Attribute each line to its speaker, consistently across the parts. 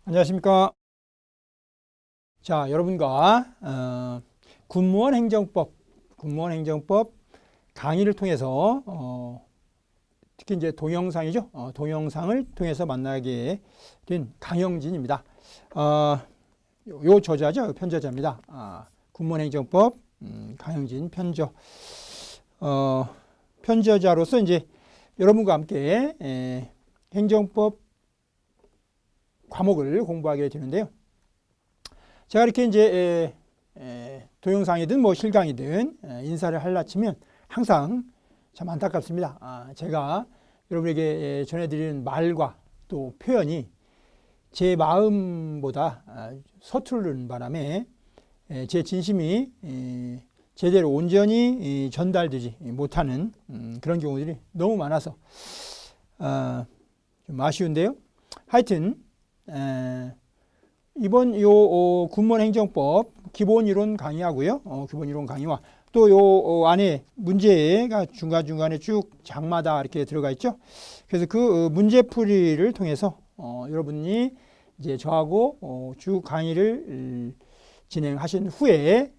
Speaker 1: 안녕하십니까. 자, 여러분과 군무원 행정법 강의를 통해서 특히 이제 동영상이죠. 동영상을 통해서 만나게 된 강영진입니다. 요 저자죠. 편저자입니다. 군무원 행정법 강영진 편저. 편저자로서 이제 여러분과 함께 행정법 과목을 공부하게 되는데요. 제가 이렇게 이제 동영상이든 뭐 실강이든 인사를 하려치면 항상 참 안타깝습니다. 제가 여러분에게 전해드리는 말과 또 표현이 제 마음보다 서투르는 바람에 제 진심이 제대로 온전히 전달되지 못하는 그런 경우들이 너무 많아서 좀 아쉬운데요. 하여튼 이번 요 군무원 행정법 기본 이론 강의하고요. 기본 이론 강의와 또 요 안에 문제가 중간중간에 쭉 장마다 이렇게 들어가 있죠. 그래서 그 문제풀이를 통해서 여러분이 이제 저하고 쭉 강의를 진행하신 후에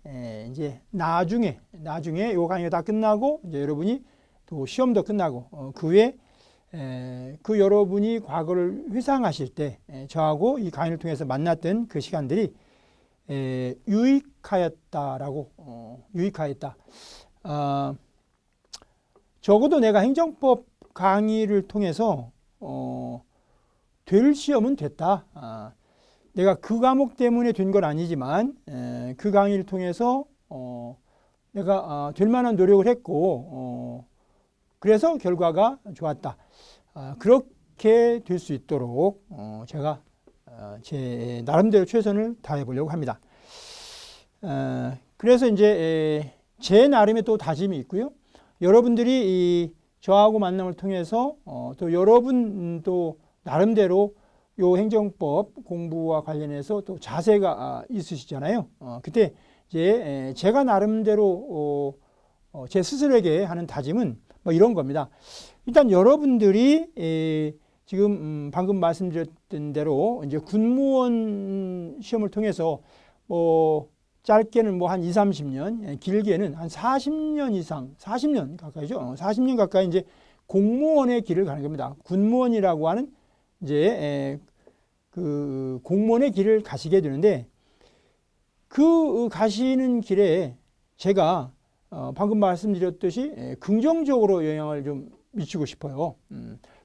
Speaker 1: 이제 나중에 요 강의가 다 끝나고 이제 여러분이 또 시험도 끝나고 그 후에 그 여러분이 과거를 회상하실 때 저하고 이 강의를 통해서 만났던 그 시간들이 유익하였다. 적어도 내가 행정법 강의를 통해서 될 시험은 됐다. 내가 그 과목 때문에 된 건 아니지만 그 강의를 통해서 내가 될 만한 노력을 했고 그래서 결과가 좋았다. 그렇게 될 수 있도록 제가 제 나름대로 최선을 다해 보려고 합니다. 그래서 이제 제 나름의 또 다짐이 있고요. 여러분들이 저하고 만남을 통해서 또 여러분 또 나름대로 요 행정법 공부와 관련해서 또 자세가 있으시잖아요. 그때 이제 제가 나름대로 제 스스로에게 하는 다짐은 뭐 이런 겁니다. 일단 여러분들이 지금 방금 말씀드렸던 대로 이제 군무원 시험을 통해서 뭐 짧게는 뭐 한 20-30년, 길게는 한 40년 이상, 40년 가까이죠. 40년 가까이 이제 공무원의 길을 가는 겁니다. 군무원이라고 하는 이제 그 공무원의 길을 가시게 되는데 그 가시는 길에 제가 방금 말씀드렸듯이 긍정적으로 영향을 좀 미치고 싶어요.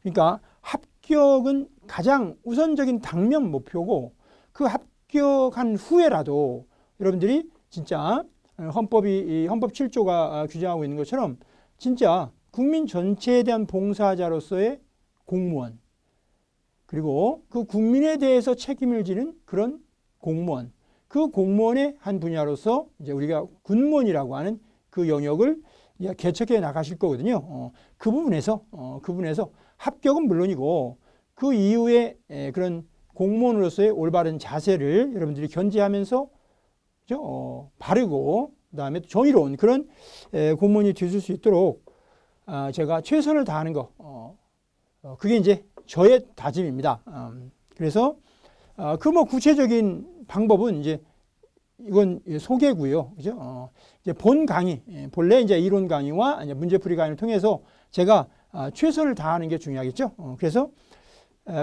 Speaker 1: 그러니까 합격은 가장 우선적인 당면 목표고 그 합격한 후에라도 여러분들이 진짜 헌법 7조가 규정하고 있는 것처럼 진짜 국민 전체에 대한 봉사자로서의 공무원 그리고 그 국민에 대해서 책임을 지는 그런 공무원 그 공무원의 한 분야로서 이제 우리가 군무원이라고 하는 그 영역을 개척해 나가실 거거든요. 그 부분에서 합격은 물론이고 그 이후에 그런 공무원으로서의 올바른 자세를 여러분들이 견지하면서 바르고 그다음에 정의로운 그런 공무원이 되실 수 있도록 제가 최선을 다하는 거 그게 이제 저의 다짐입니다. 그래서 그 뭐 구체적인 방법은 이제 이건 소개고요. 그죠? 이제 본 강의, 본래 이제 이론 강의와 이제 문제풀이 강의를 통해서 제가 최선을 다하는 게 중요하겠죠. 그래서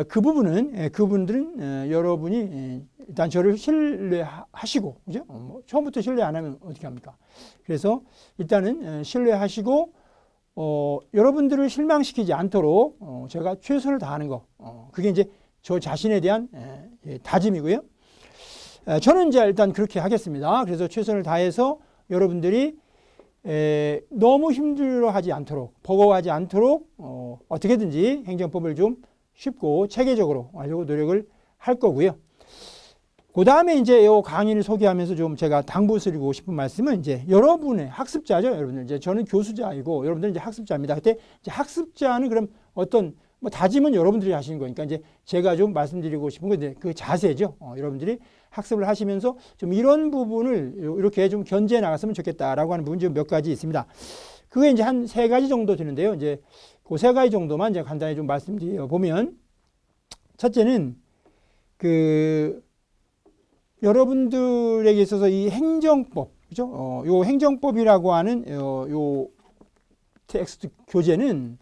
Speaker 1: 그분들은 여러분이 일단 저를 신뢰하시고, 그죠? 뭐 처음부터 신뢰 안 하면 어떻게 합니까? 그래서 일단은 신뢰하시고, 여러분들을 실망시키지 않도록 제가 최선을 다하는 거, 그게 이제 저 자신에 대한 다짐이고요. 저는 이제 일단 그렇게 하겠습니다. 그래서 최선을 다해서 여러분들이 너무 힘들어하지 않도록, 버거워하지 않도록 어떻게든지 행정법을 좀 쉽고 체계적으로 하려고 노력을 할 거고요. 그 다음에 이제 이 강의를 소개하면서 좀 제가 당부드리고 싶은 말씀은 이제 여러분의 학습자죠. 여러분들 이제 저는 교수자이고 여러분들은 이제 학습자입니다. 그때 이제 학습자는 그럼 어떤 뭐 다짐은 여러분들이 하시는 거니까 이제 제가 좀 말씀드리고 싶은 건 그 자세죠. 여러분들이 학습을 하시면서 좀 이런 부분을 이렇게 좀 견제해 나갔으면 좋겠다라고 하는 부분이 좀 몇 가지 있습니다. 그게 이제 한 3가지 정도 되는데요. 이제 그 3가지 정도만 이제 간단히 좀 말씀드려 보면 첫째는 그 여러분들에게 있어서 이 행정법, 그죠? 요 행정법이라고 하는 요 텍스트 교재는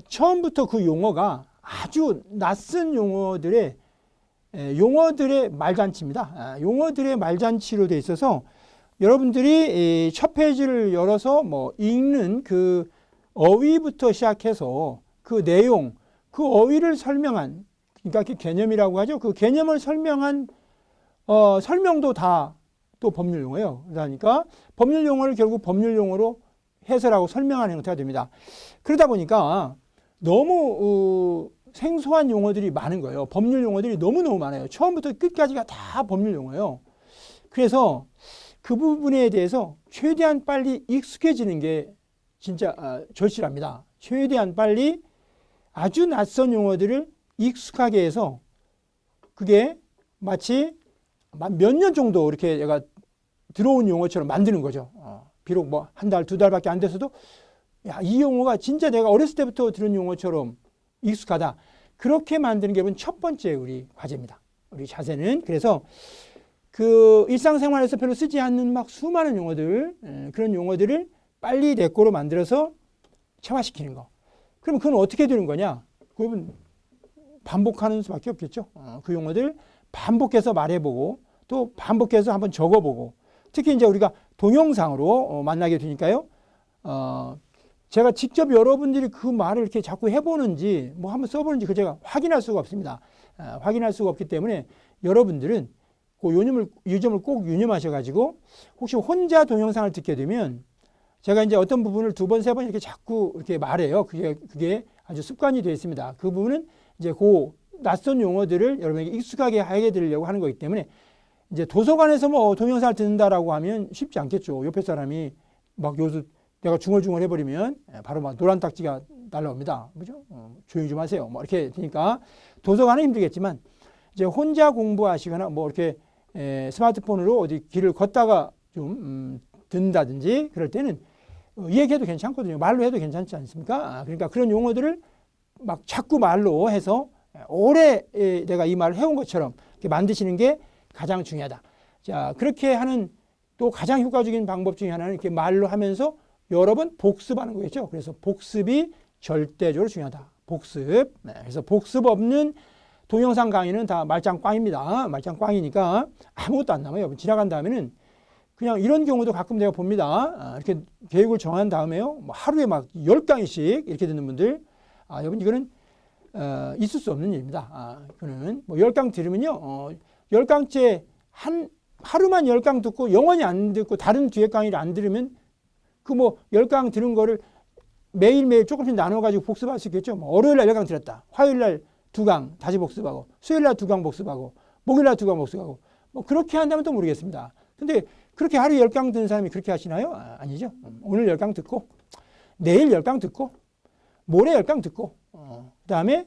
Speaker 1: 처음부터 그 용어가 아주 낯선 용어들의 말잔치입니다. 용어들의 말잔치로 돼 있어서 여러분들이 첫 페이지를 열어서 뭐 읽는 그 어휘부터 시작해서 그 내용, 그 어휘를 설명한, 그러니까 그 개념이라고 하죠. 그 개념을 설명한 설명도 다 또 법률 용어예요. 그러니까 법률 용어를 결국 법률 용어로 해설하고 설명하는 형태가 됩니다. 그러다 보니까 너무 생소한 용어들이 많은 거예요. 법률 용어들이 너무너무 많아요. 처음부터 끝까지가 다 법률 용어예요. 그래서 그 부분에 대해서 최대한 빨리 익숙해지는 게 진짜 절실합니다. 최대한 빨리 아주 낯선 용어들을 익숙하게 해서 그게 마치 몇 년 정도 이렇게 얘가 들어온 용어처럼 만드는 거죠. 비록 뭐 한 달, 두 달밖에 안 돼서도 야, 이 용어가 진짜 내가 어렸을 때부터 들은 용어처럼 익숙하다. 그렇게 만드는 게 첫 번째 우리 과제입니다. 우리 자세는. 그래서 그 일상생활에서 별로 쓰지 않는 막 수많은 용어들, 그런 용어들을 빨리 내 거로 만들어서 체화시키는 거. 그럼 그건 어떻게 되는 거냐? 그건 반복하는 수밖에 없겠죠. 그 용어들 반복해서 말해보고 또 반복해서 한번 적어보고 특히 이제 우리가 동영상으로 만나게 되니까요. 제가 직접 여러분들이 그 말을 이렇게 자꾸 해보는지 뭐 한번 써보는지 그 제가 확인할 수가 없습니다. 확인할 수가 없기 때문에 여러분들은 그 이 점을 꼭 유념하셔가지고 혹시 혼자 동영상을 듣게 되면 제가 이제 어떤 부분을 두 번, 세 번 이렇게 자꾸 이렇게 말해요. 그게 아주 습관이 되어 있습니다. 그 부분은 이제 그 낯선 용어들을 여러분에게 익숙하게 하게 되려고 하는 거기 때문에 이제 도서관에서 뭐 동영상을 듣는다라고 하면 쉽지 않겠죠. 옆에 사람이 막 요새 내가 중얼중얼 해버리면 바로 막 노란 딱지가 날라옵니다. 그죠? 조용히 좀 하세요. 뭐 이렇게 되니까 도서관은 힘들겠지만 이제 혼자 공부하시거나 뭐 이렇게 스마트폰으로 어디 길을 걷다가 좀 듣는다든지 그럴 때는 얘기해도 괜찮거든요. 말로 해도 괜찮지 않습니까? 그러니까 그런 용어들을 막 자꾸 말로 해서 오래 내가 이 말을 해온 것처럼 이렇게 만드시는 게 가장 중요하다. 자, 그렇게 하는 또 가장 효과적인 방법 중에 하나는 이렇게 말로 하면서 여러 번 복습하는 거겠죠. 그래서 복습이 절대적으로 중요하다. 복습. 네, 그래서 복습 없는 동영상 강의는 다 말짱 꽝입니다. 말짱 꽝이니까 아무것도 안 남아요. 지나간 다음에는 그냥 이런 경우도 가끔 내가 봅니다. 이렇게 계획을 정한 다음에요. 뭐 하루에 막 10강의씩 이렇게 듣는 분들. 여러분 이거는 있을 수 없는 일입니다. 그거는 뭐 10강 들으면요. 10강째 하루만 10강 듣고 영원히 안 듣고 다른 뒤에 강의를 안 들으면 그 뭐 10강 들은 거를 매일매일 조금씩 나눠가지고 복습할 수 있겠죠. 뭐 월요일 날 10강 들었다. 화요일 날 2강 다시 복습하고 수요일 날 2강 복습하고 목요일 날 2강 복습하고 뭐 그렇게 한다면 또 모르겠습니다. 근데 그렇게 하루에 10강 듣는 사람이 그렇게 하시나요? 아니죠. 오늘 10강 듣고 내일 10강 듣고 모레 10강 듣고 그 다음에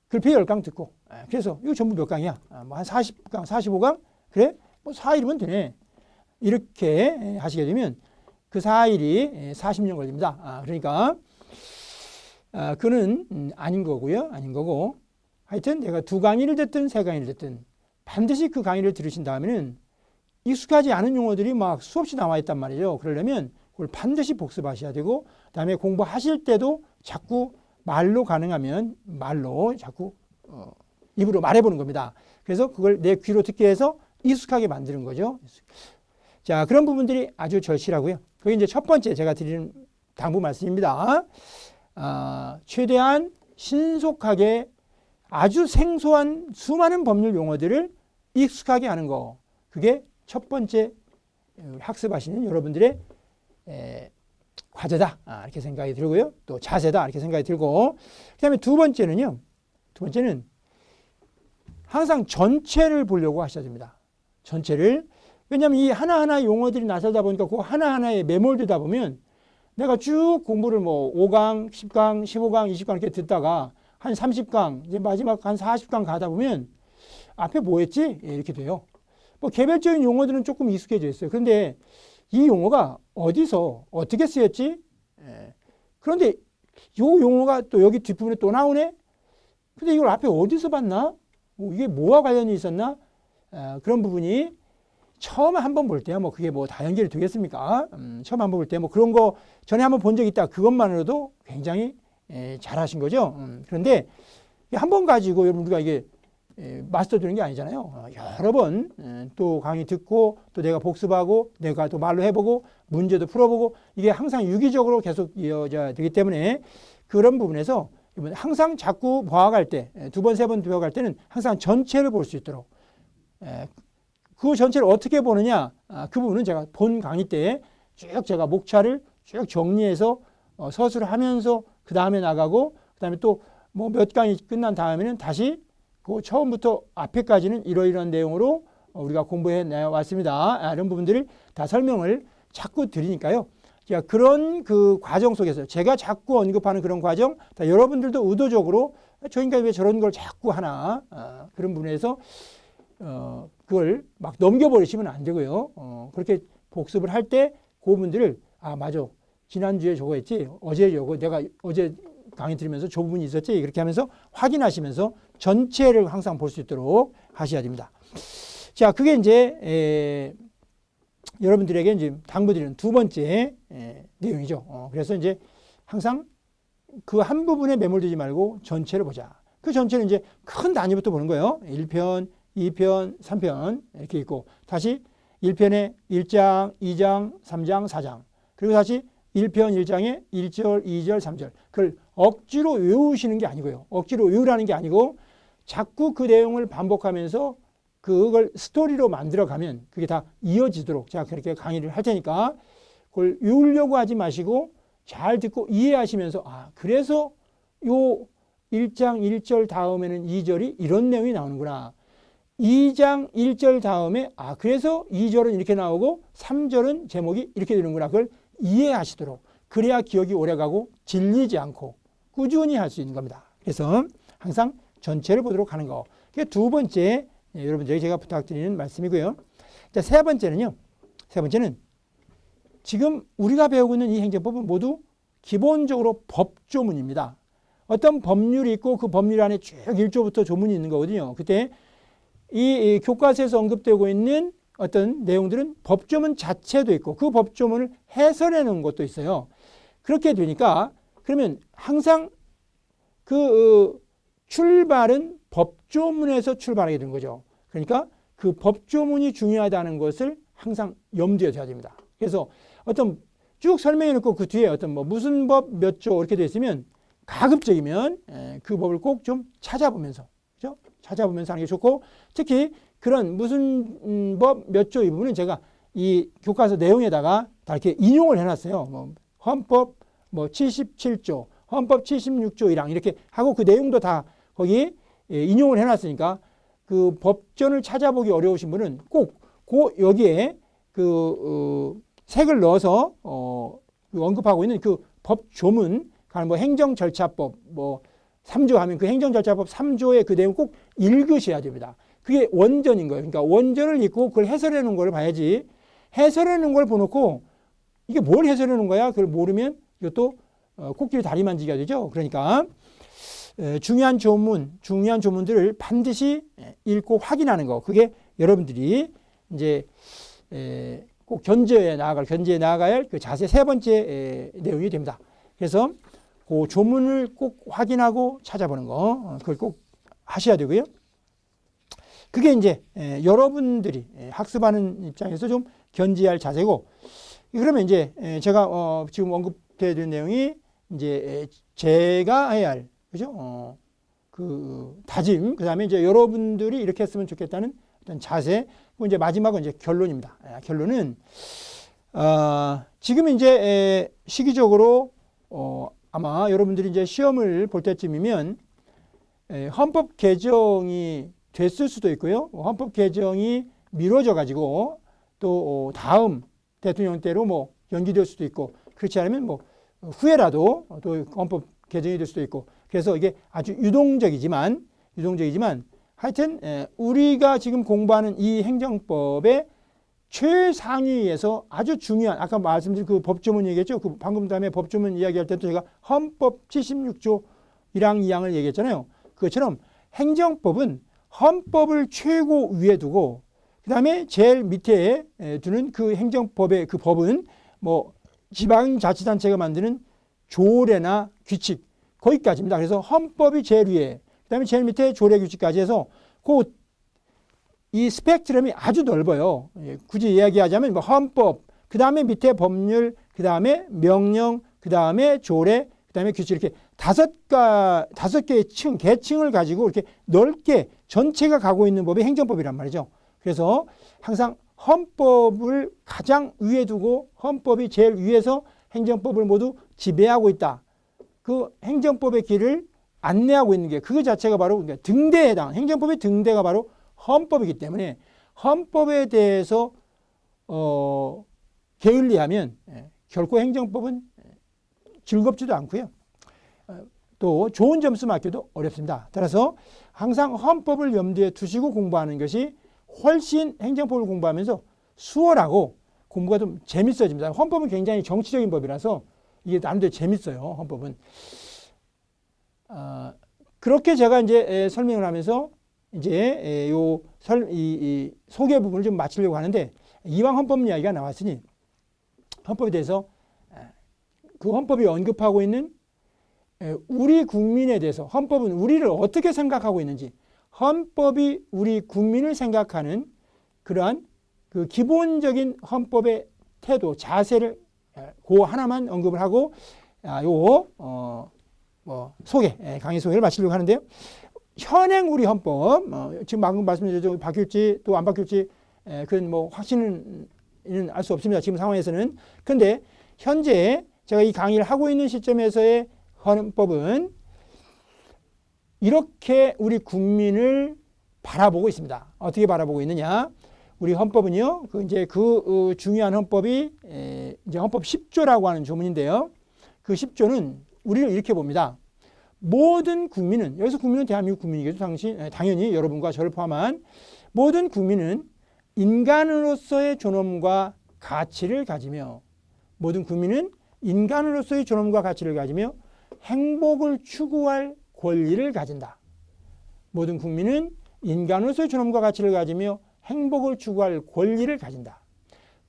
Speaker 1: 글피 10강 듣고 그래서 이거 전부 몇 강이야? 뭐 한 40강, 45강? 그래? 뭐 4일이면 되네. 이렇게 하시게 되면 그 4일이 40년 걸립니다. 그러니까 그는 아닌 거고요. 아닌 거고 하여튼 내가 2강의를 듣든 3강의를 듣든 반드시 그 강의를 들으신 다음에는 익숙하지 않은 용어들이 막 수없이 나와 있단 말이죠. 그러려면 그걸 반드시 복습하셔야 되고 그다음에 공부하실 때도 자꾸 말로 가능하면 말로 자꾸 입으로 말해보는 겁니다. 그래서 그걸 내 귀로 듣게 해서 익숙하게 만드는 거죠. 자, 그런 부분들이 아주 절실하고요. 그게 이제 첫 번째 제가 드리는 당부 말씀입니다. 최대한 신속하게 아주 생소한 수많은 법률 용어들을 익숙하게 하는 거. 그게 첫 번째 학습하시는 여러분들의 과제다. 이렇게 생각이 들고요. 또 자세다. 이렇게 생각이 들고. 그 다음에 두 번째는 항상 전체를 보려고 하셔야 됩니다. 전체를. 왜냐하면 이 하나하나 용어들이 나서다 보니까 그 하나하나에 매몰되다 보면 내가 쭉 공부를 뭐 5강, 10강, 15강, 20강 이렇게 듣다가 한 30강, 이제 마지막 한 40강 가다 보면 앞에 뭐 했지? 이렇게 돼요. 뭐 개별적인 용어들은 조금 익숙해져 있어요. 그런데 이 용어가 어디서 어떻게 쓰였지? 그런데 이 용어가 또 여기 뒷부분에 또 나오네? 근데 이걸 앞에 어디서 봤나? 이게 뭐와 관련이 있었나? 그런 부분이 처음 한번 볼 때야 뭐 그게 뭐 다 연결이 되겠습니까? 처음 한번 볼 때 뭐 그런 거 전에 한번 본 적이 있다. 그것만으로도 굉장히 잘하신 거죠. 그런데 한 번 가지고 여러분 우리가 이게 마스터 되는 게 아니잖아요. 여러 번 또 강의 듣고 또 내가 복습하고 내가 또 말로 해보고 문제도 풀어보고 이게 항상 유기적으로 계속 이어져야 되기 때문에 그런 부분에서 항상 자꾸 봐갈 때 두 번, 세 번 배워갈 때는 항상 전체를 볼 수 있도록 그 전체를 어떻게 보느냐 그 부분은 제가 본 강의 때 쭉 제가 목차를 쭉 정리해서 서술을 하면서 그 다음에 나가고 그 다음에 또 뭐 몇 강의 끝난 다음에는 다시 그 처음부터 앞에까지는 이러이러한 내용으로 우리가 공부해 왔습니다. 이런 부분들을 다 설명을 자꾸 드리니까요. 자, 그런 그 과정 속에서 제가 자꾸 언급하는 그런 과정, 다 여러분들도 의도적으로 저 인간이 왜 저런 걸 자꾸 하나 그런 부분에서 그걸 막 넘겨버리시면 안 되고요. 그렇게 복습을 할 때 그 부분들을 맞아. 지난주에 저거 했지. 어제 저거 내가 어제 강의 들으면서 저 부분이 있었지. 그렇게 하면서 확인하시면서 전체를 항상 볼 수 있도록 하셔야 됩니다. 자, 그게 이제 여러분들에게 이제 당부드리는 두 번째 내용이죠. 그래서 이제 항상 그 한 부분에 매몰되지 말고 전체를 보자. 그 전체는 이제 큰 단위부터 보는 거예요. 1편, 2편, 3편 이렇게 있고 다시 1편에 1장, 2장, 3장, 4장 그리고 다시 1편 1장에 1절, 2절, 3절 그걸 억지로 외우시는 게 아니고요. 억지로 외우라는 게 아니고 자꾸 그 내용을 반복하면서 그걸 스토리로 만들어가면 그게 다 이어지도록 제가 그렇게 강의를 할 테니까 그걸 외우려고 하지 마시고 잘 듣고 이해하시면서 그래서 요 1장 1절 다음에는 2절이 이런 내용이 나오는구나. 2장 1절 다음에 그래서 2절은 이렇게 나오고 3절은 제목이 이렇게 되는구나. 그걸 이해하시도록 그래야 기억이 오래가고 질리지 않고 꾸준히 할 수 있는 겁니다. 그래서 항상 전체를 보도록 하는 거. 그게 두 번째 여러분들에게 제가 부탁드리는 말씀이고요. 자, 세 번째는요. 세 번째는 지금 우리가 배우고 있는 이 행정법은 모두 기본적으로 법조문입니다. 어떤 법률이 있고 그 법률 안에 쭉 1조부터 조문이 있는 거거든요. 그때 이 교과서에서 언급되고 있는 어떤 내용들은 법조문 자체도 있고 그 법조문을 해설해 놓은 것도 있어요. 그렇게 되니까 그러면 항상 그 출발은 법조문에서 출발하게 되는 거죠. 그러니까 그 법조문이 중요하다는 것을 항상 염두에 둬야 됩니다. 그래서 어떤 쭉 설명해 놓고 그 뒤에 어떤 뭐 무슨 법 몇 조 이렇게 돼 있으면 가급적이면 그 법을 꼭 좀 찾아보면서 그죠? 찾아보면서 하는 게 좋고 특히 그런 무슨 법 몇 조 이 부분은 제가 이 교과서 내용에다가 다 이렇게 인용을 해놨어요. 뭐 헌법 뭐 77조, 헌법 76조 1항 이렇게 하고 그 내용도 다 거기 인용을 해놨으니까 그 법전을 찾아보기 어려우신 분은 꼭 여기에 그 색을 넣어서 언급하고 있는 그 법조문, 뭐 행정절차법 뭐 3조 하면 그 행정절차법 3조의 그 내용 꼭 읽으셔야 됩니다. 그게 원전인 거예요. 그러니까 원전을 읽고 그걸 해설해 놓은 걸 봐야지 해설해 놓은 걸 보놓고 이게 뭘 해설해 놓은 거야? 그걸 모르면 이것도 코끼리 다리 만지기가 되죠. 그러니까 중요한 조문들을 반드시 읽고 확인하는 거. 그게 여러분들이 이제 꼭 견제해 나가야 할 그 자세 세 번째 내용이 됩니다. 그래서 그 조문을 꼭 확인하고 찾아보는 거. 그걸 꼭 하셔야 되고요. 그게 이제 여러분들이 학습하는 입장에서 좀 견지할 자세고 그러면 이제 제가 지금 언급해 드린 내용이 이제 제가 해야 할 그죠? 그 다짐 그다음에 이제 여러분들이 이렇게 했으면 좋겠다는 어떤 자세 그리고 이제 마지막은 이제 결론입니다. 결론은 지금 이제 시기적으로 아마 여러분들이 이제 시험을 볼 때쯤이면 헌법 개정이 됐을 수도 있고요. 헌법 개정이 미뤄져 가지고 또 다음 대통령 때로 뭐 연기될 수도 있고 그렇지 않으면 뭐 후에라도 또 헌법 개정이 될 수도 있고 그래서 이게 아주 유동적이지만 하여튼 우리가 지금 공부하는 이 행정법의 최상위에서 아주 중요한 아까 말씀드린 그 법조문 얘기했죠. 그 방금 다음에 법조문 이야기할 때도 제가 헌법 76조 1항 2항을 얘기했잖아요. 그것처럼 행정법은 헌법을 최고 위에 두고 그 다음에 제일 밑에 두는 그 행정법의 그 법은 뭐 지방자치단체가 만드는 조례나 규칙 거기까지입니다. 그래서 헌법이 제일 위에 그 다음에 제일 밑에 조례 규칙까지 해서 이 스펙트럼이 아주 넓어요. 굳이 이야기하자면 뭐 헌법, 그 다음에 밑에 법률, 그 다음에 명령, 그 다음에 조례, 그 다음에 규칙 이렇게 다섯 개의 계층을 가지고 이렇게 넓게 전체가 가고 있는 법이 행정법이란 말이죠. 그래서 항상 헌법을 가장 위에 두고 헌법이 제일 위에서 행정법을 모두 지배하고 있다. 그 행정법의 길을 안내하고 있는 게 그거 자체가 바로 등대에 해당, 행정법의 등대가 바로 헌법이기 때문에 헌법에 대해서 게을리하면 결코 행정법은 즐겁지도 않고요. 또 좋은 점수 맞기도 어렵습니다. 따라서 항상 헌법을 염두에 두시고 공부하는 것이 훨씬 행정법을 공부하면서 수월하고 공부가 좀 재밌어집니다. 헌법은 굉장히 정치적인 법이라서 이게 나름대로 재밌어요. 헌법은. 그렇게 제가 이제 설명을 하면서 이제 이 소개 부분을 좀 마치려고 하는데 이왕 헌법 이야기가 나왔으니 헌법에 대해서 그 헌법이 언급하고 있는 우리 국민에 대해서 헌법은 우리를 어떻게 생각하고 있는지 헌법이 우리 국민을 생각하는 그러한 그 기본적인 헌법의 태도, 자세를 그 하나만 언급을 하고 강의 소개를 마치려고 하는데요. 현행 우리 헌법, 지금 방금 말씀드렸죠. 바뀔지 또 안 바뀔지 그건 뭐 확신은 알 수 없습니다. 지금 상황에서는. 그런데 현재 제가 이 강의를 하고 있는 시점에서의 헌법은 이렇게 우리 국민을 바라보고 있습니다. 어떻게 바라보고 있느냐? 우리 헌법은요, 그 중요한 헌법이 이제 헌법 10조라고 하는 조문인데요. 그 10조는 우리를 이렇게 봅니다. 모든 국민은, 여기서 국민은 대한민국 국민이겠죠. 당연히 여러분과 저를 포함한 모든 국민은 인간으로서의 존엄과 가치를 가지며, 모든 국민은 인간으로서의 존엄과 가치를 가지며 행복을 추구할 권리를 가진다. 모든 국민은 인간으로서의 존엄과 가치를 가지며 행복을 추구할 권리를 가진다.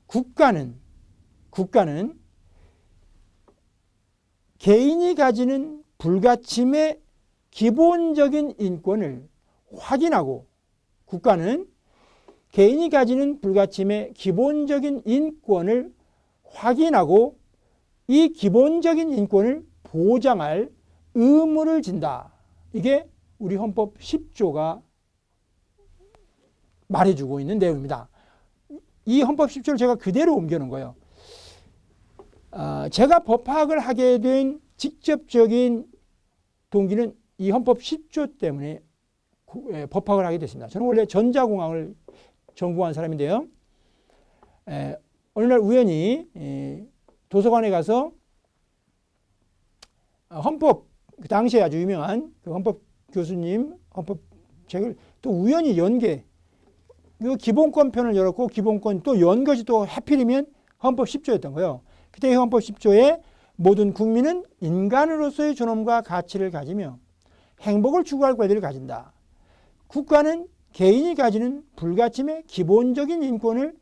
Speaker 1: 국가는 개인이 가지는 불가침의 기본적인 인권을 확인하고, 국가는 개인이 가지는 불가침의 기본적인 인권을 확인하고 이 기본적인 인권을 보장할 의무를 진다. 이게 우리 헌법 10조가 말해주고 있는 내용입니다. 이 헌법 10조를 제가 그대로 옮겨놓은 거예요. 제가 법학을 하게 된 직접적인 동기는 이 헌법 10조 때문에 법학을 하게 됐습니다. 저는 원래 전자공학을 전공한 사람인데요. 어느 날 우연히 도서관에 가서 헌법, 그 당시에 아주 유명한 그 헌법 교수님 헌법 책을 또 우연히 연계, 그 기본권 편을 열었고 기본권 또 연 것이 또 하필이면 헌법 10조였던 거예요. 그때 헌법 10조에 모든 국민은 인간으로서의 존엄과 가치를 가지며 행복을 추구할 권리를 가진다. 국가는 개인이 가지는 불가침의 기본적인 인권을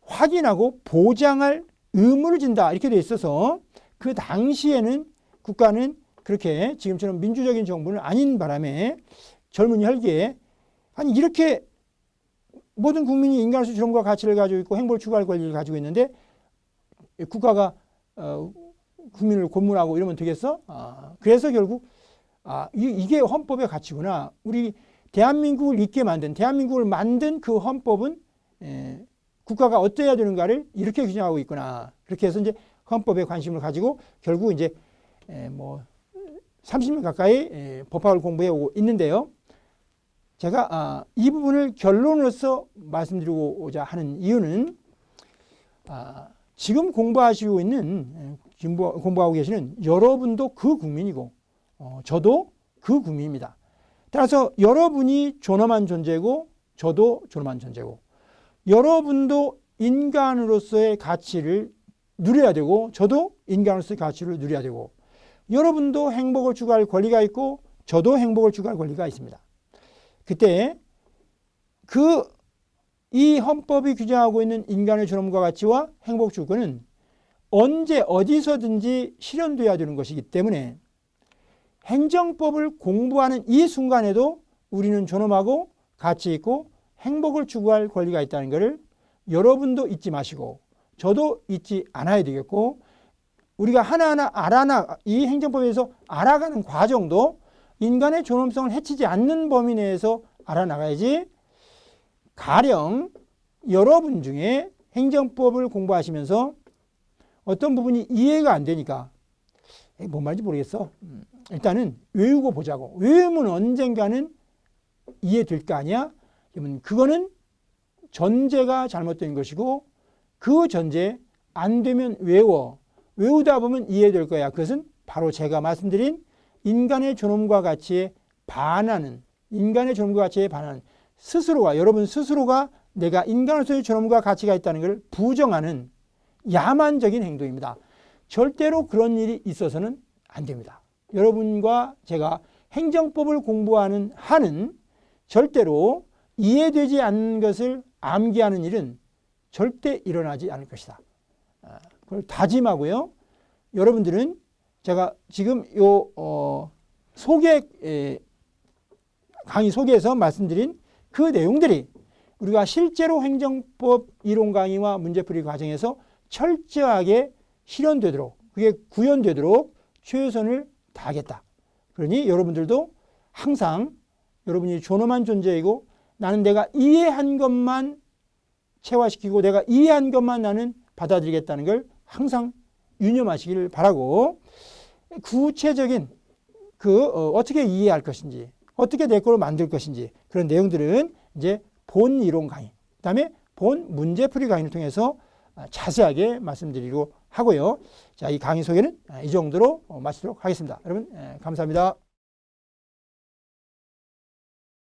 Speaker 1: 확인하고 보장할 의무를 진다. 이렇게 돼 있어서 그 당시에는 국가는 그렇게 지금처럼 민주적인 정부는 아닌 바람에 젊은 혈기에 아니 이렇게 모든 국민이 인간으로서의 존엄과 가치를 가지고 있고 행복을 추구할 권리를 가지고 있는데 국가가 국민을 고문하고 이러면 되겠어? 그래서 결국 이게 헌법의 가치구나. 우리 대한민국을 있게 만든, 대한민국을 만든 그 헌법은 국가가 어떠해야 되는가를 이렇게 규정하고 있구나. 그렇게 해서 이제 헌법에 관심을 가지고 결국 이제 뭐 30년 가까이 법학을 공부해 오고 있는데요. 제가 이 부분을 결론으로서 말씀드리고자 하는 이유는 지금 공부하시고 있는, 공부하고 계시는 여러분도 그 국민이고 저도 그 국민입니다. 따라서 여러분이 존엄한 존재고 저도 존엄한 존재고 여러분도 인간으로서의 가치를 누려야 되고 저도 인간으로서의 가치를 누려야 되고 여러분도 행복을 추구할 권리가 있고 저도 행복을 추구할 권리가 있습니다. 그때 이 헌법이 규정하고 있는 인간의 존엄과 가치와 행복 주권은 언제 어디서든지 실현돼야 되는 것이기 때문에 행정법을 공부하는 이 순간에도 우리는 존엄하고 가치 있고 행복을 추구할 권리가 있다는 것을 여러분도 잊지 마시고 저도 잊지 않아야 되겠고, 우리가 하나하나 이 행정법에서 알아가는 과정도 인간의 존엄성을 해치지 않는 범위 내에서 알아나가야지. 가령 여러분 중에 행정법을 공부하시면서 어떤 부분이 이해가 안 되니까 뭔 말인지 모르겠어. 일단은 외우고 보자고. 외우면 언젠가는 이해될 거 아니야? 그러면 그거는 전제가 잘못된 것이고, 그 전제 안 되면 외우다 보면 이해될 거야. 그것은 바로 제가 말씀드린 인간의 존엄과 가치에 반하는, 스스로가, 여러분 스스로가 내가 인간으로서의 존엄과 가치가 있다는 것을 부정하는 야만적인 행동입니다. 절대로 그런 일이 있어서는 안 됩니다. 여러분과 제가 행정법을 공부하는 한은 절대로 이해되지 않는 것을 암기하는 일은 절대 일어나지 않을 것이다. 그걸 다짐하고요. 여러분들은 제가 지금 강의 소개에서 말씀드린 그 내용들이 우리가 실제로 행정법 이론 강의와 문제풀이 과정에서 철저하게 실현되도록, 그게 구현되도록 최선을 다하겠다. 그러니 여러분들도 항상 여러분이 존엄한 존재이고, 나는 내가 이해한 것만 체화시키고 내가 이해한 것만 나는 받아들이겠다는 걸 항상 유념하시길 바라고, 구체적인 어떻게 이해할 것인지, 어떻게 내 거로 만들 것인지, 그런 내용들은 이제 본 이론 강의, 그다음에 본 문제풀이 강의를 통해서 자세하게 말씀드리려고 하고요. 자, 이 강의 소개는 이 정도로 마치도록 하겠습니다. 여러분, 감사합니다.